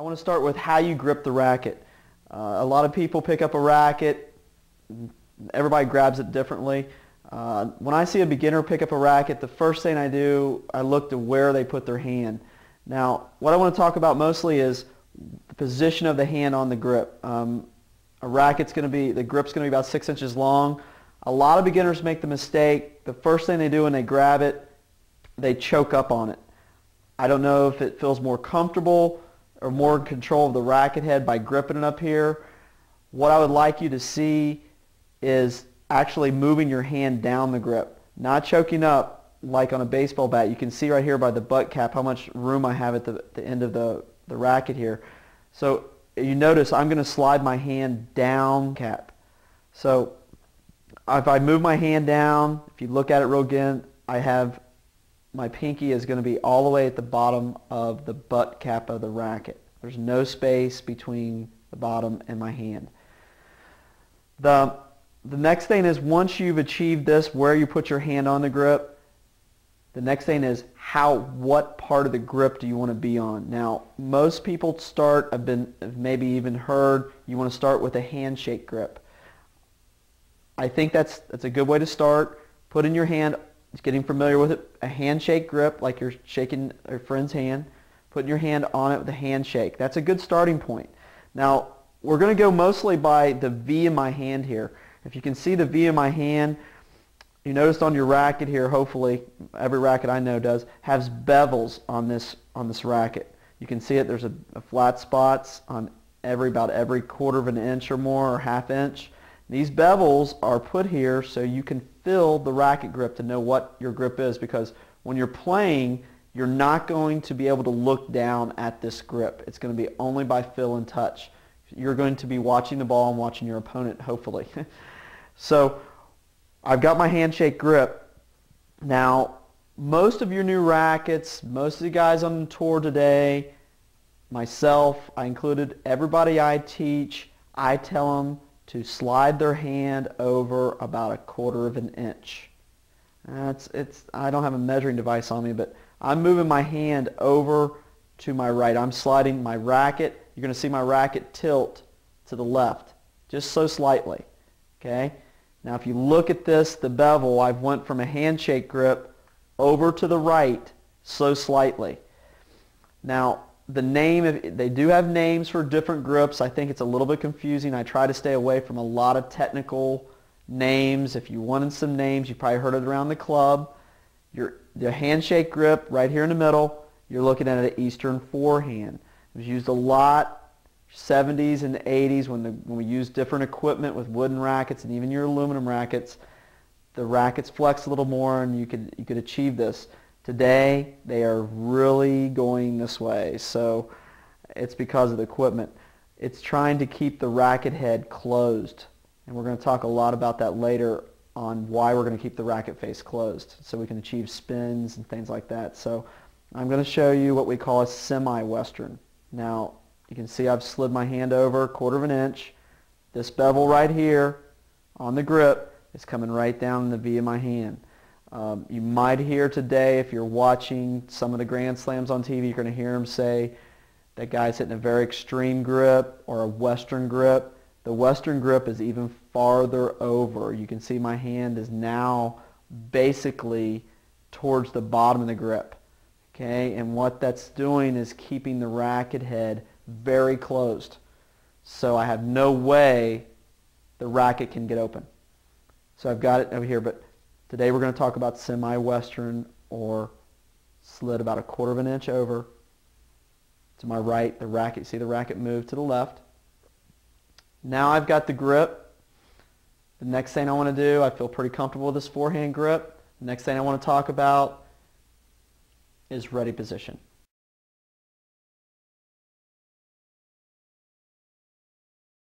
I want to start with how you grip the racket. A lot of people pick up a racket, everybody grabs it differently. When I see a beginner pick up a racket, the first thing I do, I look to where they put their hand. Now, what I want to talk about mostly is the position of the hand on the grip. The grip's going to be about 6 inches long. A lot of beginners make the mistake, the first thing they do when they grab it, they choke up on it. I don't know if it feels more comfortable or more in control of the racket head by gripping it up here. What I would like you to see is actually moving your hand down the grip, not choking up like on a baseball bat. You can see right here by the butt cap how much room I have at the end of the racket here. So you notice I'm going to slide my hand down cap. So if I move my hand down, if you look at it real again, I have my pinky is going to be all the way at the bottom of the butt cap of the racket. There's no space between the bottom and my hand. The next thing is, once you've achieved this, where you put your hand on the grip, the next thing is what part of the grip do you want to be on. Now, most people have maybe even heard you want to start with a handshake grip. I think that's a good way to start. Put in your hand, getting familiar with it, a handshake grip, like you're shaking a friend's hand. Putting your hand on it with a handshake. That's a good starting point. Now, we're going to go mostly by the V in my hand here. If you can see the V in my hand, you noticed on your racket here, hopefully, every racket I know does, has bevels on this racket. You can see it, there's a flat spots on about every quarter of an inch or more, or half inch. These bevels are put here so you can feel the racket grip to know what your grip is, because when you're playing, you're not going to be able to look down at this grip. It's going to be only by feel and touch. You're going to be watching the ball and watching your opponent, hopefully. So I've got my handshake grip. Now, most of your new rackets, most of the guys on the tour today, myself, I included, everybody I teach, I tell them to slide their hand over about a quarter of an inch. I don't have a measuring device on me, but I'm moving my hand over to my right. I'm sliding my racket. You're going to see my racket tilt to the left, just so slightly. Okay? Now if you look at this, the bevel, I've went from a handshake grip over to the right so slightly. Now they do have names for different grips. I think it's a little bit confusing. I try to stay away from a lot of technical names. If you wanted some names, you probably heard it around the club. The handshake grip right here in the middle, you're looking at an Eastern forehand. It was used a lot 70s and 80s when we used different equipment with wooden rackets and even your aluminum rackets. The rackets flex a little more and you could achieve this. Today they are really going this way, so it's because of the equipment. It's trying to keep the racket head closed, and we're going to talk a lot about that later on why we're going to keep the racket face closed so we can achieve spins and things like that. So I'm going to show you what we call a semi-western. Now you can see I've slid my hand over a quarter of an inch. This bevel right here on the grip is coming right down in the V of my hand. You might hear today, if you're watching some of the Grand Slams on TV, you're going to hear them say that guy's hitting a very extreme grip or a western grip. The western grip is even farther over. You can see my hand is now basically towards the bottom of the grip. Okay, and what that's doing is keeping the racket head very closed. So I have no way the racket can get open. So I've got it over here, but today we're going to talk about semi-western, or slid about a quarter of an inch over to my right. The racket, see the racket move to the left. Now I've got the grip. The next thing I want to do, I feel pretty comfortable with this forehand grip. The next thing I want to talk about is ready position.